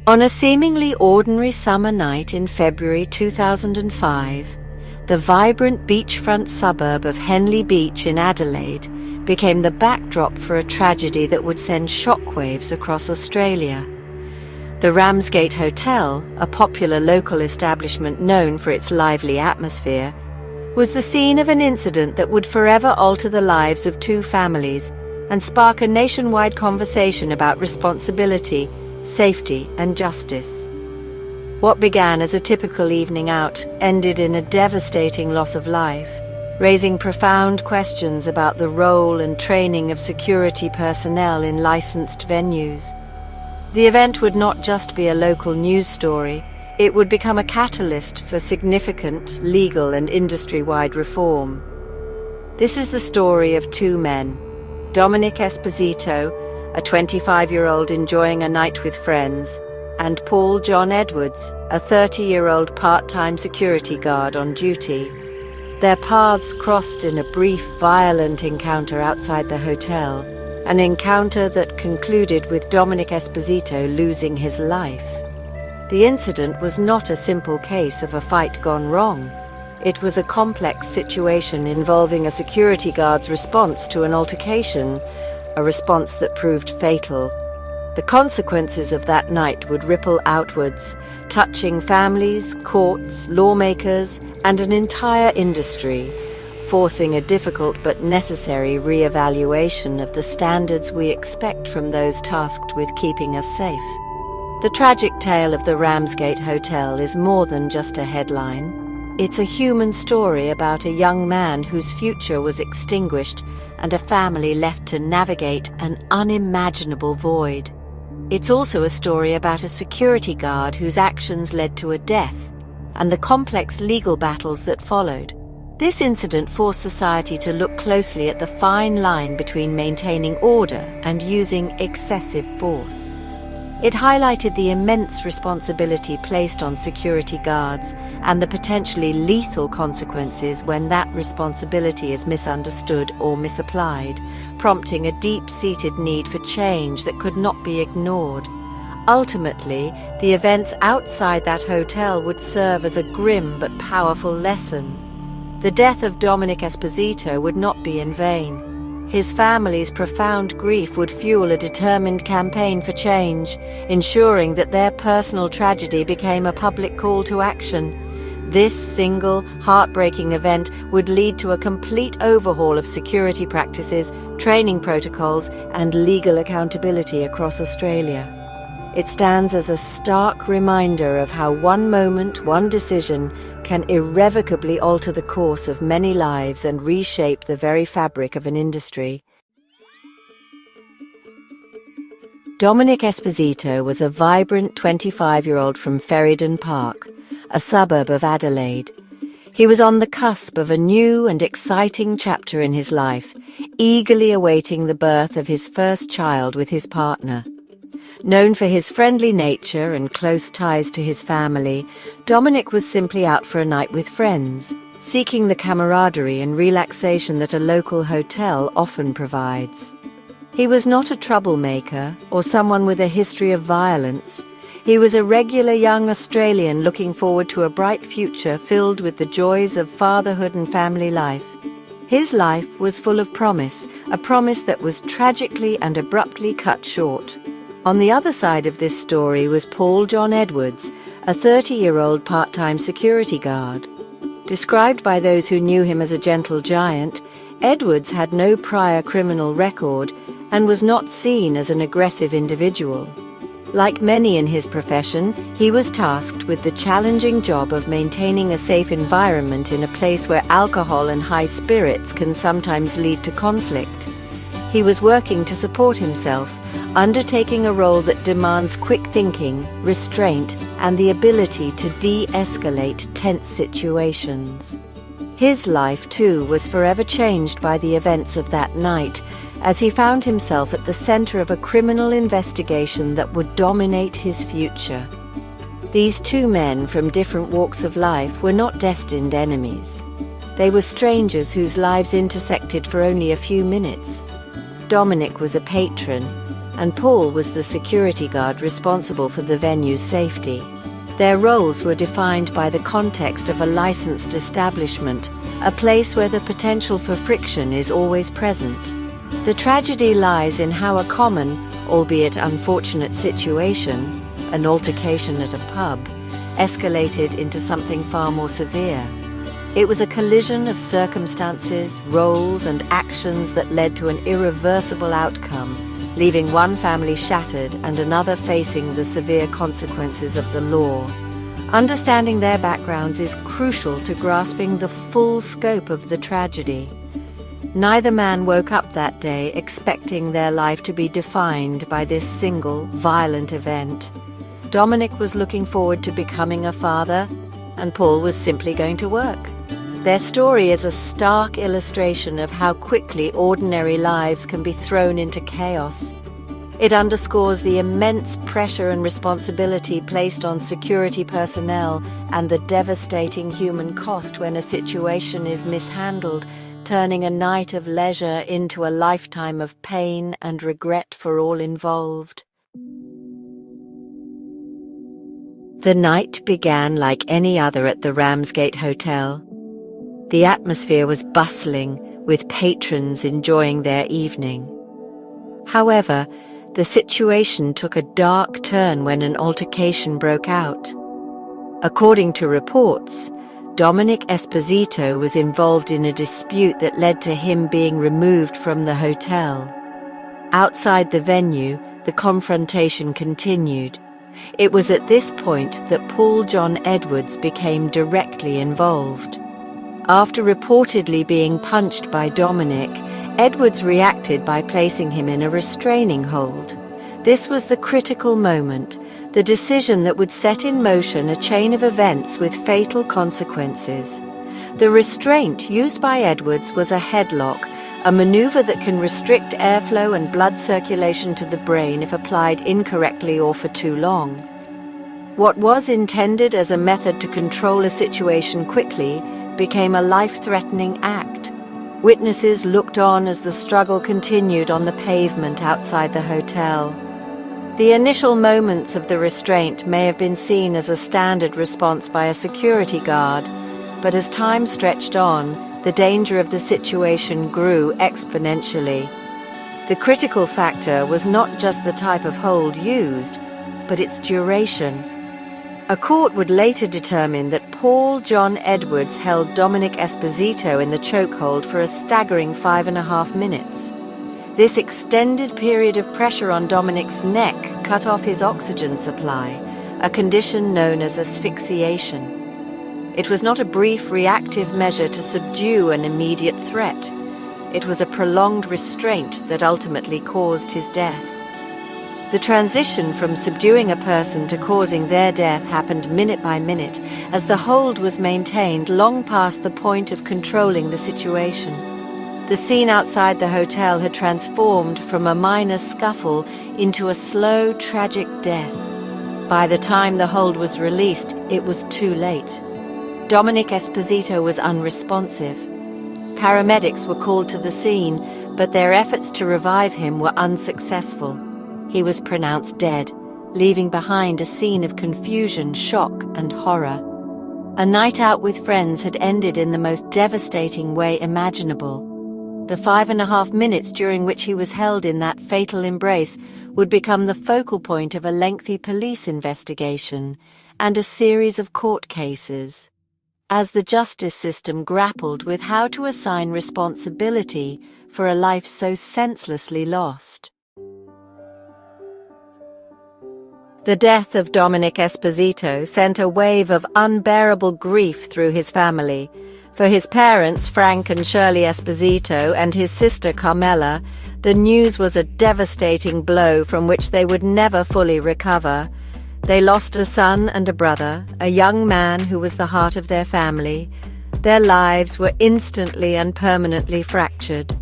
On a seemingly ordinary summer night in February 2005, the vibrant beachfront suburb of Henley Beach in Adelaide became the backdrop for a tragedy that would send shockwaves across Australia. The Ramsgate Hotel, a popular local establishment known for its lively atmosphere, was the scene of an incident that would forever alter the lives of two families and spark a nationwide conversation about responsibility, safety, and justice. What began as a typical evening out ended in a devastating loss of life, raising profound questions about the role and training of security personnel in licensed venues. The event would not just be a local news story, it would become a catalyst for significant legal and industry-wide reform. This is the story of two men, Dominic Esposito, a 25-year-old enjoying a night with friends, and Paul John Edwards, a 30-year-old part-time security guard on duty. Their paths crossed in a brief, violent encounter outside the hotel, an encounter that concluded with Dominic Esposito losing his life. The incident was not a simple case of a fight gone wrong. It was a complex situation involving a security guard's response to an altercation, a response that proved fatal. The consequences of that night would ripple outwards, touching families, courts, lawmakers, and an entire industry, forcing a difficult but necessary re-evaluation of the standards we expect from those tasked with keeping us safe. The tragic tale of the Ramsgate Hotel is more than just a headline. It's a human story about a young man whose future was extinguished and a family left to navigate an unimaginable void. It's also a story about a security guard whose actions led to a death, and the complex legal battles that followed. This incident forced society to look closely at the fine line between maintaining order and using excessive force. It highlighted the immense responsibility placed on security guards and the potentially lethal consequences when that responsibility is misunderstood or misapplied, prompting a deep-seated need for change that could not be ignored. Ultimately, the events outside that hotel would serve as a grim but powerful lesson. The death of Dominic Esposito would not be in vain. His family's profound grief would fuel a determined campaign for change, ensuring that their personal tragedy became a public call to action. This single, heartbreaking event would lead to a complete overhaul of security practices, training protocols, and legal accountability across Australia. It stands as a stark reminder of how one moment, one decision can irrevocably alter the course of many lives and reshape the very fabric of an industry. Dominic Esposito was a vibrant 25-year-old from Ferryden Park, a suburb of Adelaide. He was on the cusp of a new and exciting chapter in his life, eagerly awaiting the birth of his first child with his partner. Known for his friendly nature and close ties to his family, Dominic was simply out for a night with friends, seeking the camaraderie and relaxation that a local hotel often provides. He was not a troublemaker or someone with a history of violence. He was a regular young Australian looking forward to a bright future filled with the joys of fatherhood and family life. His life was full of promise, a promise that was tragically and abruptly cut short. On the other side of this story was Paul John Edwards, a 30-year-old part-time security guard. Described by those who knew him as a gentle giant, Edwards had no prior criminal record and was not seen as an aggressive individual. Like many in his profession, he was tasked with the challenging job of maintaining a safe environment in a place where alcohol and high spirits can sometimes lead to conflict. He was working to support himself, undertaking a role that demands quick thinking, restraint, and the ability to de-escalate tense situations. His life, too, was forever changed by the events of that night, as he found himself at the center of a criminal investigation that would dominate his future. These two men from different walks of life were not destined enemies. They were strangers whose lives intersected for only a few minutes. Dominic was a patron, and Paul was the security guard responsible for the venue's safety. Their roles were defined by the context of a licensed establishment, a place where the potential for friction is always present. The tragedy lies in how a common, albeit unfortunate situation, an altercation at a pub, escalated into something far more severe. It was a collision of circumstances, roles, and actions that led to an irreversible outcome, leaving one family shattered and another facing the severe consequences of the law. Understanding their backgrounds is crucial to grasping the full scope of the tragedy. Neither man woke up that day expecting their life to be defined by this single, violent event. Dominic was looking forward to becoming a father, and Paul was simply going to work. Their story is a stark illustration of how quickly ordinary lives can be thrown into chaos. It underscores the immense pressure and responsibility placed on security personnel and the devastating human cost when a situation is mishandled, turning a night of leisure into a lifetime of pain and regret for all involved. The night began like any other at the Ramsgate Hotel. The atmosphere was bustling, with patrons enjoying their evening. However, the situation took a dark turn when an altercation broke out. According to reports, Dominic Esposito was involved in a dispute that led to him being removed from the hotel. Outside the venue, the confrontation continued. It was at this point that Paul John Edwards became directly involved. After reportedly being punched by Dominic, Edwards reacted by placing him in a restraining hold. This was the critical moment, the decision that would set in motion a chain of events with fatal consequences. The restraint used by Edwards was a headlock, a maneuver that can restrict airflow and blood circulation to the brain if applied incorrectly or for too long. What was intended as a method to control a situation quickly became a life-threatening act. Witnesses looked on as the struggle continued on the pavement outside the hotel. The initial moments of the restraint may have been seen as a standard response by a security guard, but as time stretched on, the danger of the situation grew exponentially. The critical factor was not just the type of hold used, but its duration. A court would later determine that Paul John Edwards held Dominic Esposito in the chokehold for a staggering 5.5 minutes. This extended period of pressure on Dominic's neck cut off his oxygen supply, a condition known as asphyxiation. It was not a brief reactive measure to subdue an immediate threat. It was a prolonged restraint that ultimately caused his death. The transition from subduing a person to causing their death happened minute by minute, as the hold was maintained long past the point of controlling the situation. The scene outside the hotel had transformed from a minor scuffle into a slow, tragic death. By the time the hold was released, it was too late. Dominic Esposito was unresponsive. Paramedics were called to the scene, but their efforts to revive him were unsuccessful. He was pronounced dead, leaving behind a scene of confusion, shock, and horror. A night out with friends had ended in the most devastating way imaginable. The 5.5 minutes during which he was held in that fatal embrace would become the focal point of a lengthy police investigation and a series of court cases. As the justice system grappled with how to assign responsibility for a life so senselessly lost. The death of Dominic Esposito sent a wave of unbearable grief through his family. For his parents, Frank and Shirley Esposito, and his sister Carmela, the news was a devastating blow from which they would never fully recover. They lost a son and a brother, a young man who was the heart of their family. Their lives were instantly and permanently fractured.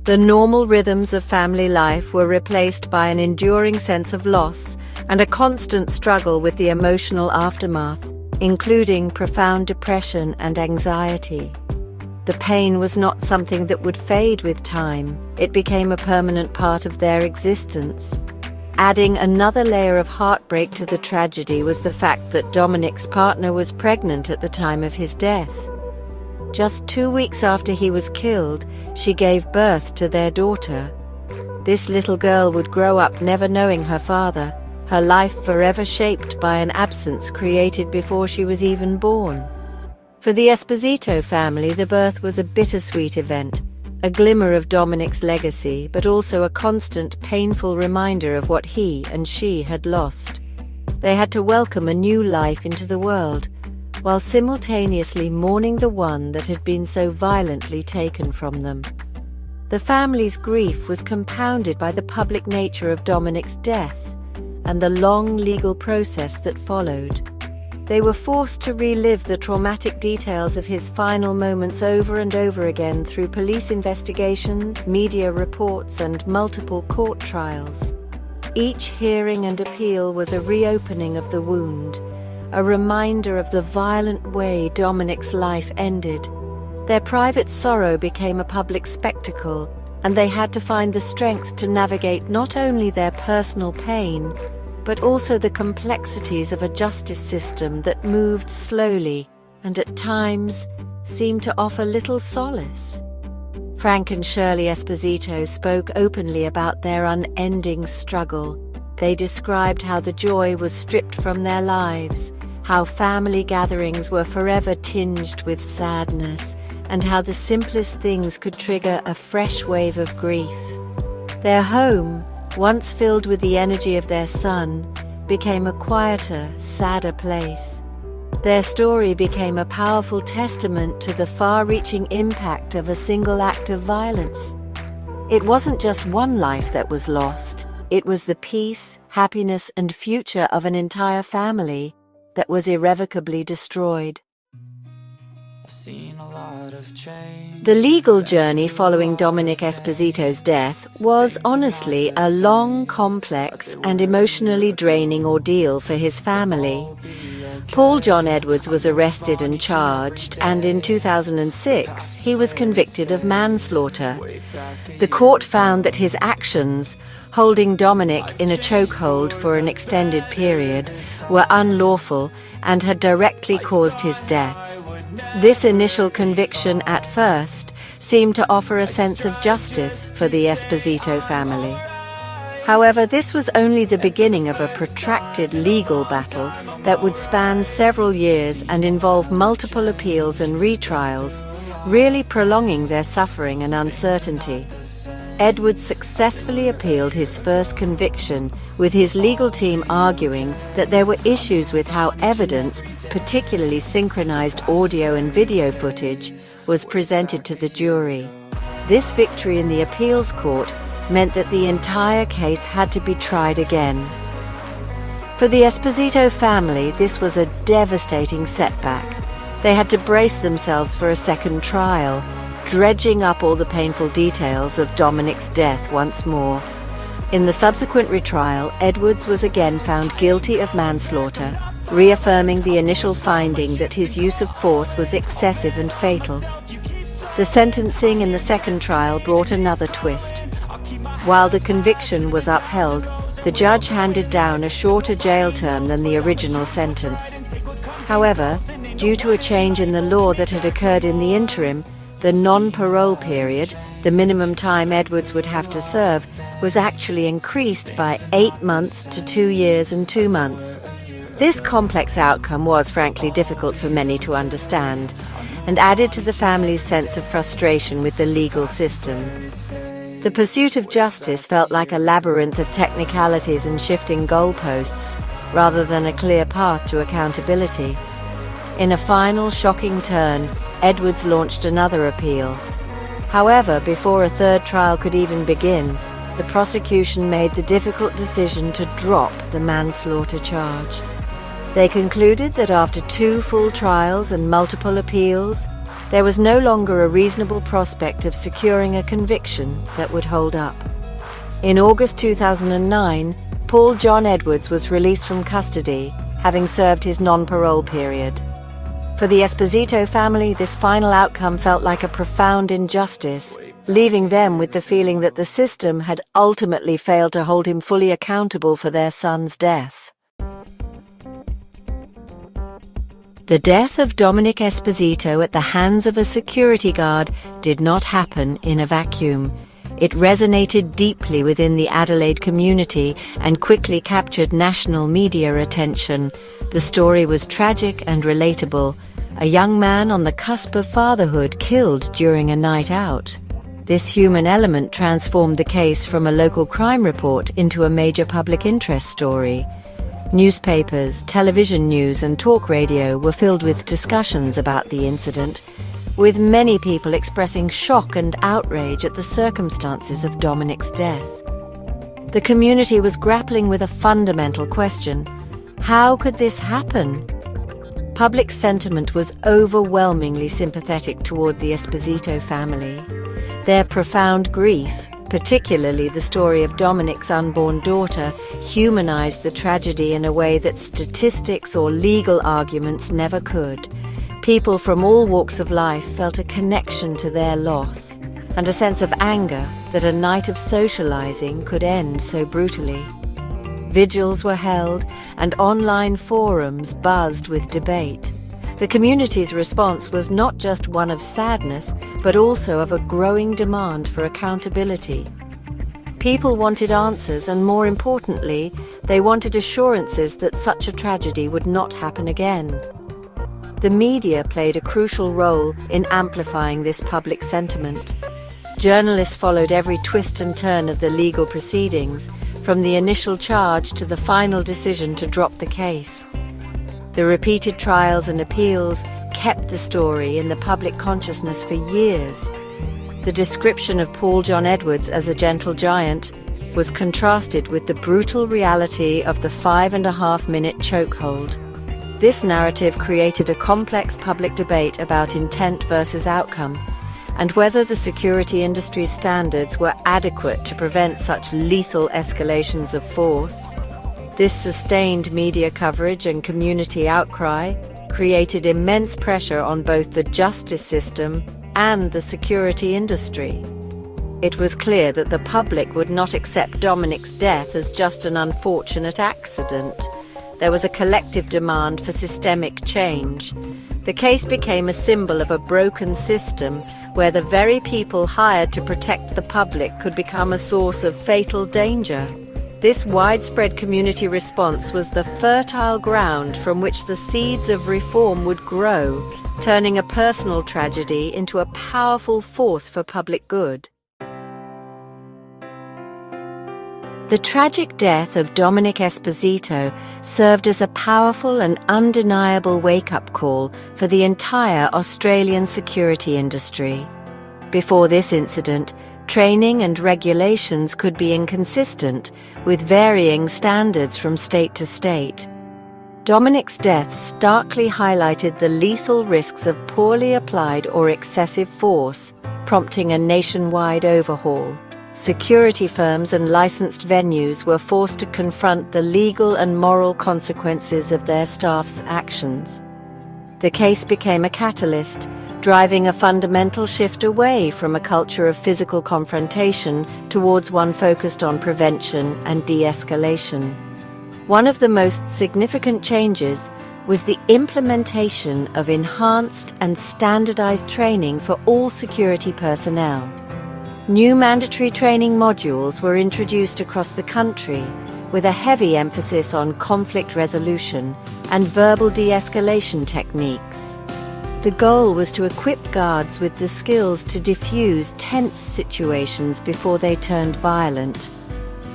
The normal rhythms of family life were replaced by an enduring sense of loss and a constant struggle with the emotional aftermath, including profound depression and anxiety. The pain was not something that would fade with time. It became a permanent part of their existence. Adding another layer of heartbreak to the tragedy was the fact that Dominic's partner was pregnant at the time of his death. Just 2 weeks after he was killed, she gave birth to their daughter. This little girl would grow up never knowing her father, her life forever shaped by an absence created before she was even born. For the Esposito family, the birth was a bittersweet event, a glimmer of Dominic's legacy, but also a constant, painful reminder of what he and she had lost. They had to welcome a new life into the world, while simultaneously mourning the one that had been so violently taken from them. The family's grief was compounded by the public nature of Dominic's death and the long legal process that followed. They were forced to relive the traumatic details of his final moments over and over again through police investigations, media reports, and multiple court trials. Each hearing and appeal was a reopening of the wound, a reminder of the violent way Dominic's life ended. Their private sorrow became a public spectacle, and they had to find the strength to navigate not only their personal pain, but also the complexities of a justice system that moved slowly and at times seemed to offer little solace. Frank and Shirley Esposito spoke openly about their unending struggle. They described how the joy was stripped from their lives, how family gatherings were forever tinged with sadness, and how the simplest things could trigger a fresh wave of grief. Their home, once filled with the energy of their son, became a quieter, sadder place. Their story became a powerful testament to the far-reaching impact of a single act of violence. It wasn't just one life that was lost, it was the peace, happiness, and future of an entire family that was irrevocably destroyed. The legal journey following Dominic Esposito's death was honestly a long, complex, and emotionally draining ordeal for his family. Paul John Edwards was arrested and charged, and in 2006 he was convicted of manslaughter. The court found that his actions, holding Dominic in a chokehold for an extended period, were unlawful and had directly caused his death. This initial conviction at first seemed to offer a sense of justice for the Esposito family. However, this was only the beginning of a protracted legal battle that would span several years and involve multiple appeals and retrials, really prolonging their suffering and uncertainty. Edwards successfully appealed his first conviction, with his legal team arguing that there were issues with how evidence, particularly synchronized audio and video footage, was presented to the jury. This victory in the appeals court meant that the entire case had to be tried again. For the Esposito family, this was a devastating setback. They had to brace themselves for a second trial, dredging up all the painful details of Dominic's death once more. In the subsequent retrial, Edwards was again found guilty of manslaughter, reaffirming the initial finding that his use of force was excessive and fatal. The sentencing in the second trial brought another twist. While the conviction was upheld, the judge handed down a shorter jail term than the original sentence. However, due to a change in the law that had occurred in the interim, the non-parole period, the minimum time Edwards would have to serve, was actually increased by 8 months to 2 years and 2 months. This complex outcome was frankly difficult for many to understand, and added to the family's sense of frustration with the legal system. The pursuit of justice felt like a labyrinth of technicalities and shifting goalposts, rather than a clear path to accountability. In a final, shocking turn, Edwards launched another appeal. However, before a third trial could even begin, the prosecution made the difficult decision to drop the manslaughter charge. They concluded that after 2 full trials and multiple appeals, there was no longer a reasonable prospect of securing a conviction that would hold up. In August 2009, Paul John Edwards was released from custody, having served his non-parole period. For the Esposito family, this final outcome felt like a profound injustice. leaving them with the feeling that the system had ultimately failed to hold him fully accountable for their son's death. The death of Dominic Esposito at the hands of a security guard did not happen in a vacuum. It resonated deeply within the Adelaide community and quickly captured national media attention. The story was tragic and relatable. A young man on the cusp of fatherhood killed during a night out. This human element transformed the case from a local crime report into a major public interest story. Newspapers, television news and talk radio were filled with discussions about the incident, with many people expressing shock and outrage at the circumstances of Dominic's death. The community was grappling with a fundamental question: how could this happen? Public sentiment was overwhelmingly sympathetic toward the Esposito family. Their profound grief, particularly the story of Dominic's unborn daughter, humanized the tragedy in a way that statistics or legal arguments never could. People from all walks of life felt a connection to their loss, and a sense of anger that a night of socializing could end so brutally. Vigils were held, and online forums buzzed with debate. The community's response was not just one of sadness, but also of a growing demand for accountability. People wanted answers, and more importantly, they wanted assurances that such a tragedy would not happen again. The media played a crucial role in amplifying this public sentiment. Journalists followed every twist and turn of the legal proceedings, from the initial charge to the final decision to drop the case. The repeated trials and appeals kept the story in the public consciousness for years. The description of Paul John Edwards as a gentle giant was contrasted with the brutal reality of the 5.5-minute chokehold. This narrative created a complex public debate about intent versus outcome, and whether the security industry's standards were adequate to prevent such lethal escalations of force. This sustained media coverage and community outcry created immense pressure on both the justice system and the security industry. It was clear that the public would not accept Dominic's death as just an unfortunate accident. There was a collective demand for systemic change. The case became a symbol of a broken system where the very people hired to protect the public could become a source of fatal danger. This widespread community response was the fertile ground from which the seeds of reform would grow, turning a personal tragedy into a powerful force for public good. The tragic death of Dominic Esposito served as a powerful and undeniable wake-up call for the entire Australian security industry. Before this incident, training and regulations could be inconsistent, with varying standards from state to state. Dominic's death starkly highlighted the lethal risks of poorly applied or excessive force, prompting a nationwide overhaul. Security firms and licensed venues were forced to confront the legal and moral consequences of their staff's actions. The case became a catalyst, driving a fundamental shift away from a culture of physical confrontation towards one focused on prevention and de-escalation. One of the most significant changes was the implementation of enhanced and standardized training for all security personnel. New mandatory training modules were introduced across the country, with a heavy emphasis on conflict resolution and verbal de-escalation techniques. The goal was to equip guards with the skills to diffuse tense situations before they turned violent.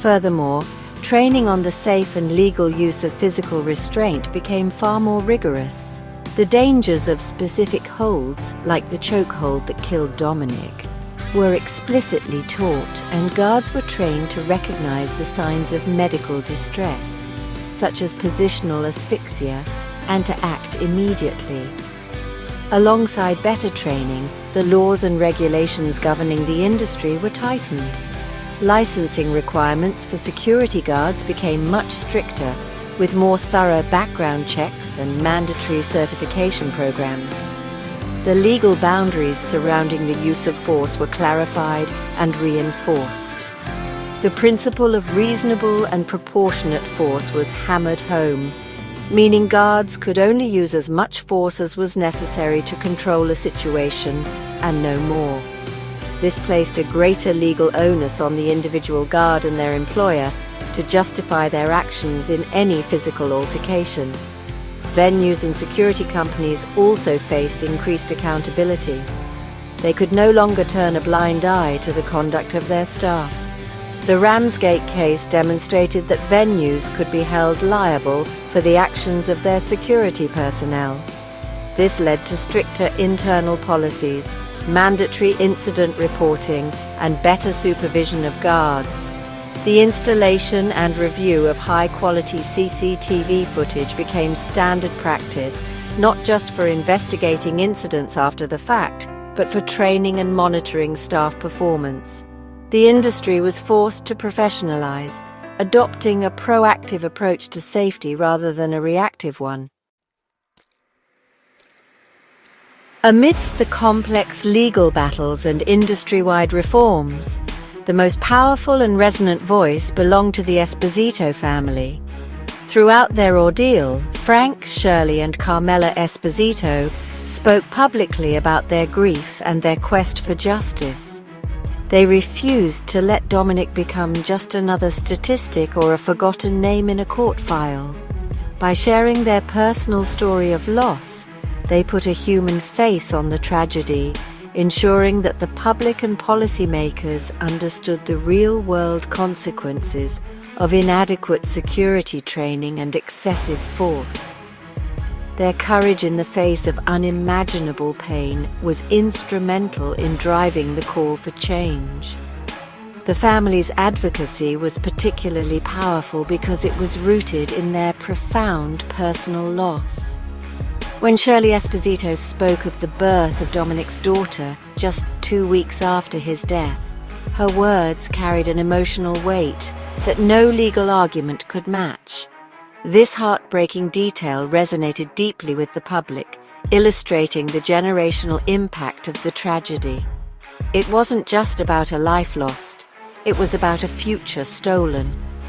Furthermore, training on the safe and legal use of physical restraint became far more rigorous. The dangers of specific holds, like the chokehold that killed Dominic, were explicitly taught, and guards were trained to recognize the signs of medical distress, such as positional asphyxia, and to act immediately. Alongside better training, the laws and regulations governing the industry were tightened. Licensing requirements for security guards became much stricter, with more thorough background checks and mandatory certification programs. the legal boundaries surrounding the use of force were clarified and reinforced. The principle of reasonable and proportionate force was hammered home, meaning guards could only use as much force as was necessary to control a situation and no more. This placed a greater legal onus on the individual guard and their employer to justify their actions in any physical altercation. Venues and security companies also faced increased accountability. They could no longer turn a blind eye to the conduct of their staff. The Ramsgate case demonstrated that venues could be held liable for the actions of their security personnel. This led to stricter internal policies, mandatory incident reporting, and better supervision of guards. The installation and review of high-quality CCTV footage became standard practice, not just for investigating incidents after the fact, but for training and monitoring staff performance. The industry was forced to professionalize, adopting a proactive approach to safety rather than a reactive one. Amidst the complex legal battles and industry-wide reforms, the most powerful and resonant voice belonged to the Esposito family. Throughout their ordeal, Frank, Shirley, and Carmela Esposito spoke publicly about their grief and their quest for justice. They refused to let Dominic become just another statistic or a forgotten name in a court file. By sharing their personal story of loss, they put a human face on the tragedy, ensuring that the public and policymakers understood the real-world consequences of inadequate security training and excessive force. Their courage in the face of unimaginable pain was instrumental in driving the call for change. The family's advocacy was particularly powerful because it was rooted in their profound personal loss. When Shirley Esposito spoke of the birth of Dominic's daughter just 2 weeks after his death, her words carried an emotional weight that no legal argument could match. This heartbreaking detail resonated deeply with the public, illustrating the generational impact of the tragedy. It wasn't just about a life lost, it was about a future stolen,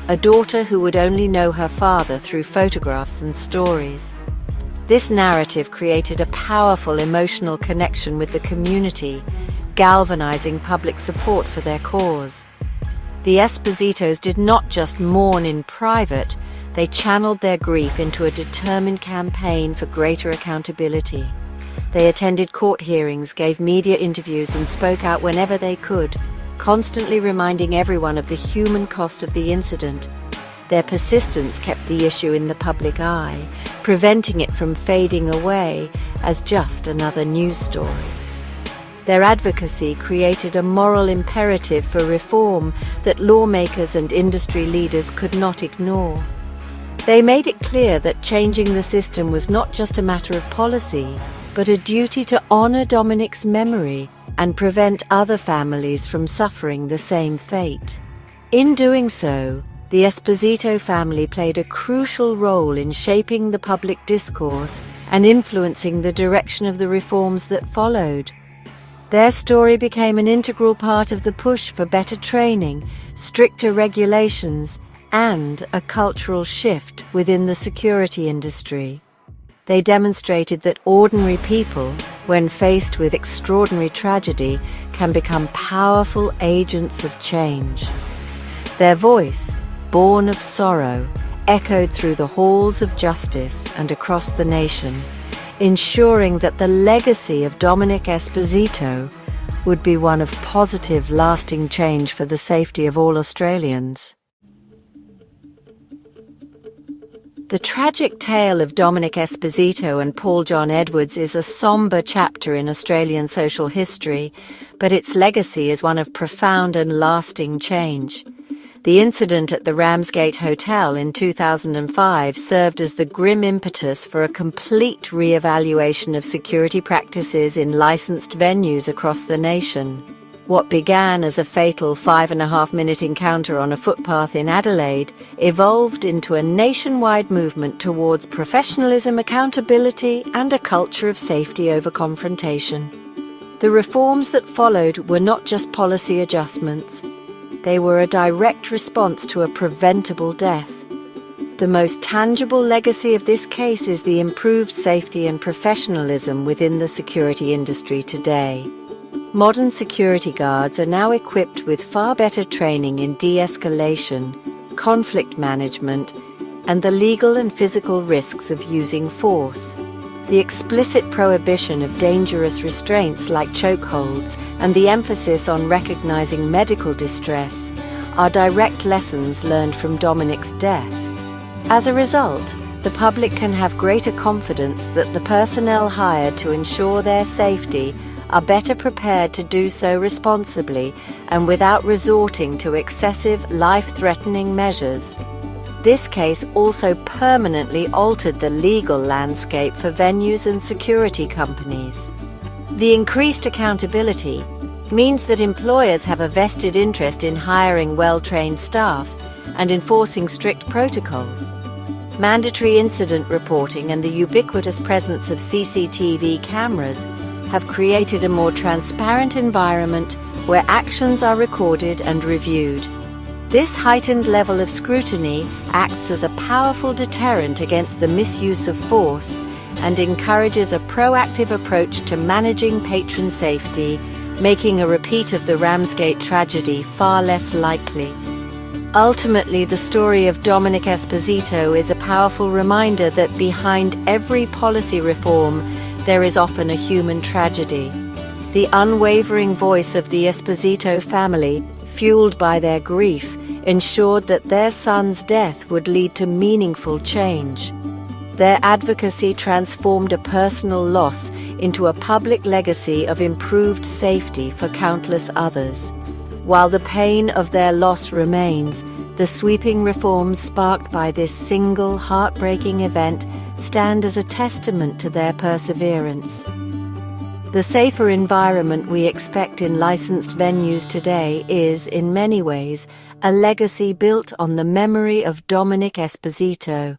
a daughter who would only know her father through photographs and stories. This narrative created a powerful emotional connection with the community, galvanizing public support for their cause. The Espositos did not just mourn in private, they channeled their grief into a determined campaign for greater accountability. They attended court hearings, gave media interviews, and spoke out whenever they could, constantly reminding everyone of the human cost of the incident. Their persistence kept the issue in the public eye, preventing it from fading away as just another news story. Their advocacy created a moral imperative for reform that lawmakers and industry leaders could not ignore. They made it clear that changing the system was not just a matter of policy, but a duty to honor Dominic's memory and prevent other families from suffering the same fate. In doing so, the Esposito family played a crucial role in shaping the public discourse and influencing the direction of the reforms that followed. Their story became an integral part of the push for better training, stricter regulations, and a cultural shift within the security industry. They demonstrated that ordinary people, when faced with extraordinary tragedy, can become powerful agents of change. Their voice, born of sorrow, echoed through the halls of justice and across the nation, ensuring that the legacy of Dominic Esposito would be one of positive, lasting change for the safety of all Australians. The tragic tale of Dominic Esposito and Paul John Edwards is a sombre chapter in Australian social history, but its legacy is one of profound and lasting change. The incident at the Ramsgate Hotel in 2005 served as the grim impetus for a complete re-evaluation of security practices in licensed venues across the nation. What began as a fatal 5.5-minute encounter on a footpath in Adelaide evolved into a nationwide movement towards professionalism, accountability, and a culture of safety over confrontation. The reforms that followed were not just policy adjustments. They were a direct response to a preventable death. The most tangible legacy of this case is the improved safety and professionalism within the security industry today. Modern security guards are now equipped with far better training in de-escalation, conflict management, and the legal and physical risks of using force. The explicit prohibition of dangerous restraints like chokeholds and the emphasis on recognizing medical distress are direct lessons learned from Dominic's death. As a result, the public can have greater confidence that the personnel hired to ensure their safety are better prepared to do so responsibly and without resorting to excessive, life-threatening measures. This case also permanently altered the legal landscape for venues and security companies. The increased accountability means that employers have a vested interest in hiring well-trained staff and enforcing strict protocols. Mandatory incident reporting and the ubiquitous presence of CCTV cameras have created a more transparent environment where actions are recorded and reviewed. This heightened level of scrutiny acts as a powerful deterrent against the misuse of force and encourages a proactive approach to managing patron safety, making a repeat of the Ramsgate tragedy far less likely. Ultimately, the story of Dominic Esposito is a powerful reminder that behind every policy reform, there is often a human tragedy. The unwavering voice of the Esposito family, fueled by their grief, ensured that their son's death would lead to meaningful change. Their advocacy transformed a personal loss into a public legacy of improved safety for countless others. While the pain of their loss remains, the sweeping reforms sparked by this single heartbreaking event stand as a testament to their perseverance. The safer environment we expect in licensed venues today is, in many ways, a legacy built on the memory of Dominic Esposito,